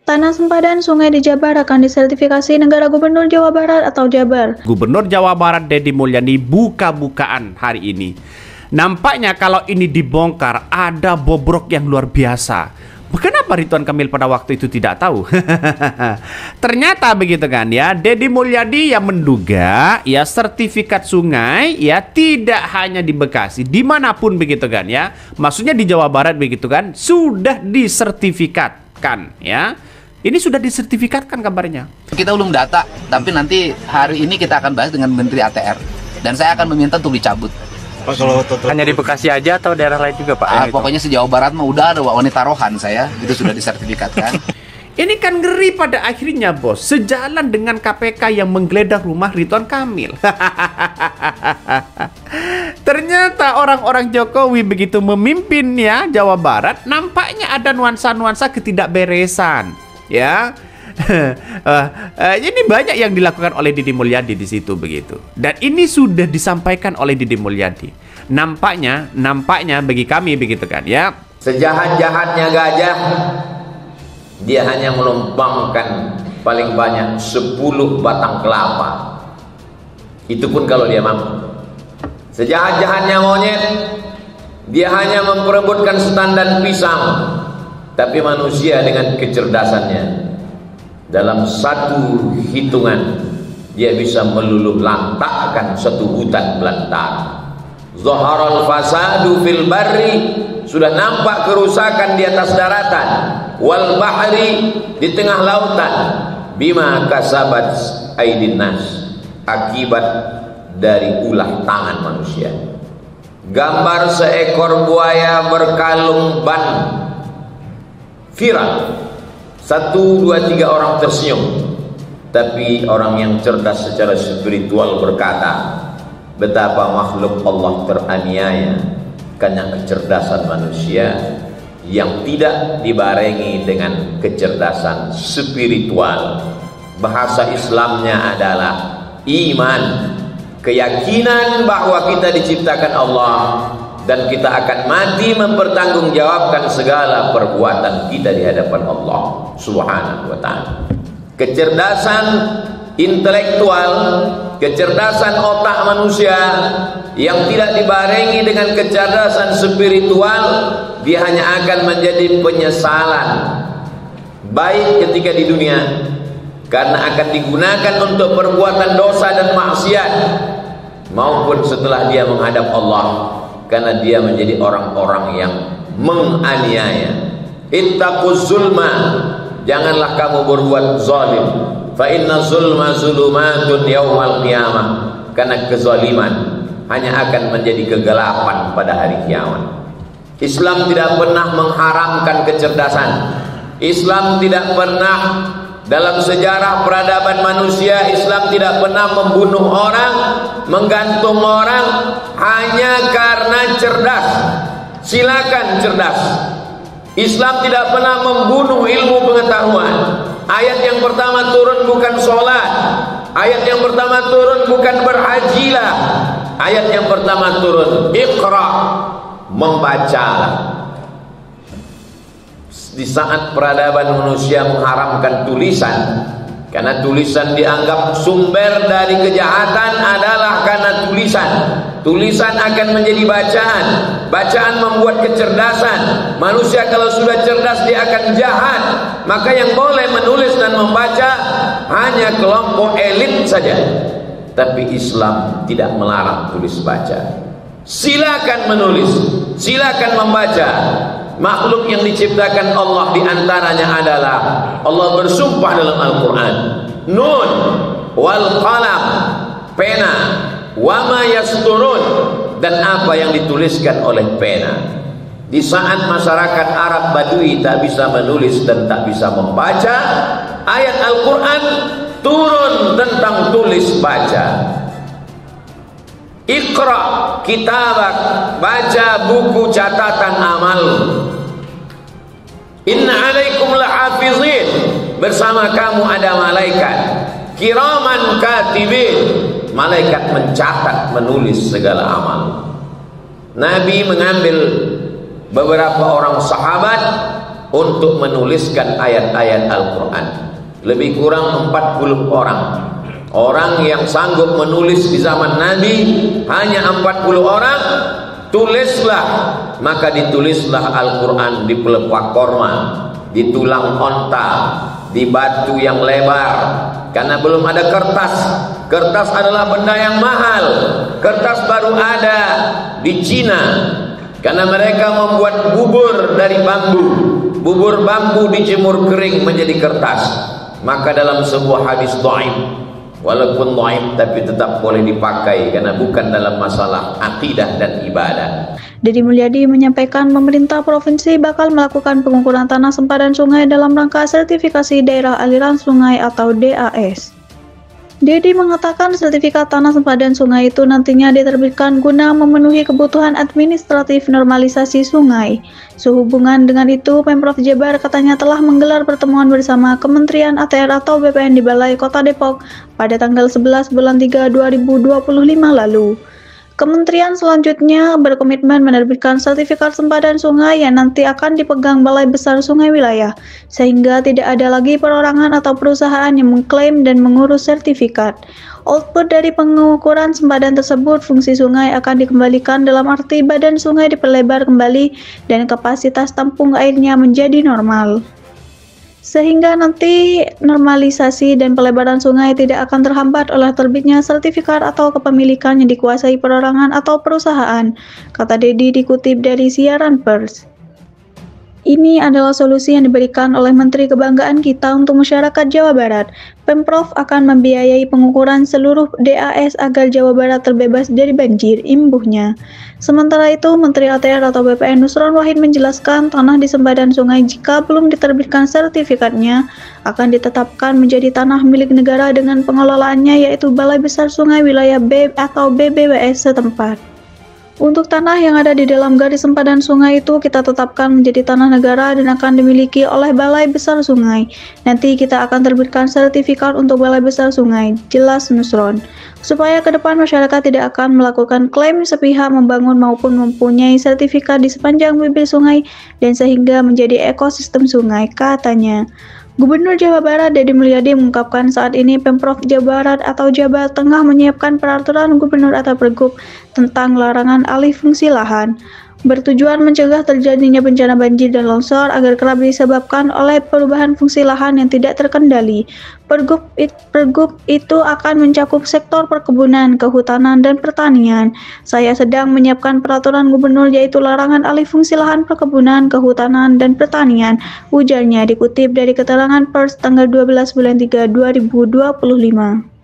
Tanah sempadan sungai di Jabar akan disertifikasi Negara Gubernur Jawa Barat atau Jabar. Gubernur Jawa Barat Deddy Mulyadi buka-bukaan hari ini. Nampaknya kalau ini dibongkar ada bobrok yang luar biasa. Kenapa Ridwan Kamil pada waktu itu tidak tahu? Ternyata begitu kan ya, Deddy Mulyadi yang menduga ya sertifikat sungai ya tidak hanya di Bekasi, dimanapun begitu kan ya. Maksudnya di Jawa Barat begitu kan, sudah disertifikatkan ya. Ini sudah disertifikatkan kabarnya. Kita belum data, tapi nanti hari ini kita akan bahas dengan Menteri ATR. Dan saya akan meminta untuk dicabut. Pak, kalau hanya di Bekasi aja atau daerah lain juga Pak? Pokoknya se-Jawa Barat mah udah ada wanita rohan saya, itu sudah disertifikatkan. Ini kan ngeri pada akhirnya bos, sejalan dengan KPK yang menggeledah rumah Ridwan Kamil. Ternyata orang-orang Jokowi begitu memimpin ya Jawa Barat, nampaknya ada nuansa-nuansa ketidakberesan ya. Ini banyak yang dilakukan oleh Deddy Mulyadi di situ begitu. Dan ini sudah disampaikan oleh Deddy Mulyadi. Nampaknya bagi kami begitu kan ya. Sejahat-jahatnya gajah, dia hanya menumpangkan paling banyak 10 batang kelapa. Itu pun kalau dia mampu. Sejahat-jahatnya monyet, dia hanya memperebutkan setandan pisang. Tapi manusia dengan kecerdasannya, dalam satu hitungan dia bisa meluluh lantakkan satu hutan belantara. Zaharal fasadu fil barri, sudah nampak kerusakan di atas daratan, wal bahri, di tengah lautan, bima kasabat aidin nas, akibat dari ulah tangan manusia. Gambar seekor buaya berkalung ban viral. 1, 2, 3 orang tersenyum. Tapi orang yang cerdas secara spiritual berkata, betapa makhluk Allah teraniaya karena kecerdasan manusia yang tidak dibarengi dengan kecerdasan spiritual. Bahasa Islamnya adalah iman, keyakinan bahwa kita diciptakan Allah dan kita akan mati mempertanggungjawabkan segala perbuatan kita di hadapan Allah Subhanahu wa ta'ala. Kecerdasan intelektual, kecerdasan otak manusia yang tidak dibarengi dengan kecerdasan spiritual, dia hanya akan menjadi penyesalan baik ketika di dunia karena akan digunakan untuk perbuatan dosa dan maksiat, maupun setelah dia menghadap Allah karena dia menjadi orang-orang yang menganiaya. Ittaquz zulma, janganlah kamu berbuat zalim. Fa inna zulma zulumatun yaumal qiyamah, karena kezaliman hanya akan menjadi kegelapan pada hari kiamat. Islam tidak pernah mengharamkan kecerdasan. Islam tidak pernah, dalam sejarah peradaban manusia, Islam tidak pernah membunuh orang, menggantung orang hanya karena cerdas. Silakan cerdas. Islam tidak pernah membunuh ilmu pengetahuan. Ayat yang pertama turun bukan sholat. Ayat yang pertama turun bukan berhajilah. Ayat yang pertama turun Iqra, membacalah. Di saat peradaban manusia mengharamkan tulisan, karena tulisan dianggap sumber dari kejahatan adalah karena tulisan. Tulisan akan menjadi bacaan. Bacaan membuat kecerdasan. Manusia kalau sudah cerdas dia akan jahat. Maka yang boleh menulis dan membaca hanya kelompok elit saja. Tapi Islam tidak melarang tulis baca. Silakan menulis, silakan membaca. Makhluk yang diciptakan Allah diantaranya adalah, Allah bersumpah dalam Al-Quran, Nun wal qalam, pena, wama yasturun, dan apa yang dituliskan oleh pena. Di saat masyarakat Arab Badui tak bisa menulis dan tak bisa membaca, ayat Al-Quran turun tentang tulis baca. Iqra kitabak, baca buku catatan amal. Inna alaikum lahafizin, bersama kamu ada malaikat. Kiraman katibin, malaikat mencatat, menulis segala amal. Nabi mengambil beberapa orang sahabat untuk menuliskan ayat-ayat Al-Quran. Lebih kurang 40 orang. Orang yang sanggup menulis di zaman Nabi hanya 40 orang. Tulislah, maka ditulislah Al-Quran di pelepah korma, di tulang onta, di batu yang lebar. Karena belum ada kertas. Kertas adalah benda yang mahal. Kertas baru ada di Cina. Karena mereka membuat bubur dari bambu. Bubur bambu dijemur kering menjadi kertas. Maka dalam sebuah hadis dhaif, walaupun dhaif tapi tetap boleh dipakai karena bukan dalam masalah akidah dan ibadah. Deddy Mulyadi menyampaikan pemerintah provinsi bakal melakukan pengukuran tanah sempadan sungai dalam rangka sertifikasi daerah aliran sungai atau DAS. Deddy mengatakan sertifikat tanah sempadan sungai itu nantinya diterbitkan guna memenuhi kebutuhan administratif normalisasi sungai. Sehubungan dengan itu, Pemprov Jabar katanya telah menggelar pertemuan bersama Kementerian ATR atau BPN di Balai Kota Depok pada tanggal 11 bulan 3 2025 lalu. Kementerian selanjutnya berkomitmen menerbitkan sertifikat sempadan sungai yang nanti akan dipegang Balai Besar Sungai Wilayah, sehingga tidak ada lagi perorangan atau perusahaan yang mengklaim dan mengurus sertifikat. Output dari pengukuran sempadan tersebut, fungsi sungai akan dikembalikan dalam arti badan sungai diperlebar kembali dan kapasitas tampung airnya menjadi normal. Sehingga nanti normalisasi dan pelebaran sungai tidak akan terhambat oleh terbitnya sertifikat atau kepemilikan yang dikuasai perorangan atau perusahaan, kata Deddy dikutip dari siaran pers. Ini adalah solusi yang diberikan oleh Menteri Kebanggaan kita untuk masyarakat Jawa Barat. Pemprov akan membiayai pengukuran seluruh DAS agar Jawa Barat terbebas dari banjir, imbuhnya. Sementara itu, Menteri ATR atau BPN Nusron Wahid menjelaskan tanah di sempadan sungai jika belum diterbitkan sertifikatnya akan ditetapkan menjadi tanah milik negara dengan pengelolaannya yaitu Balai Besar Sungai Wilayah B atau BBWS setempat. Untuk tanah yang ada di dalam garis sempadan sungai itu kita tetapkan menjadi tanah negara dan akan dimiliki oleh Balai Besar Sungai. Nanti kita akan terbitkan sertifikat untuk Balai Besar Sungai, jelas Nusron. Supaya ke depan masyarakat tidak akan melakukan klaim sepihak membangun maupun mempunyai sertifikat di sepanjang bibir sungai dan sehingga menjadi ekosistem sungai, katanya. Gubernur Jawa Barat Deddy Mulyadi mengungkapkan saat ini Pemprov Jawa Barat atau Jabar tengah menyiapkan peraturan gubernur atau pergub tentang larangan alih fungsi lahan, bertujuan mencegah terjadinya bencana banjir dan longsor agar kerap disebabkan oleh perubahan fungsi lahan yang tidak terkendali. Pergub itu akan mencakup sektor perkebunan, kehutanan, dan pertanian. Saya sedang menyiapkan peraturan gubernur yaitu larangan alih fungsi lahan perkebunan, kehutanan, dan pertanian, ujarnya dikutip dari keterangan pers tanggal 12 bulan 3 2025.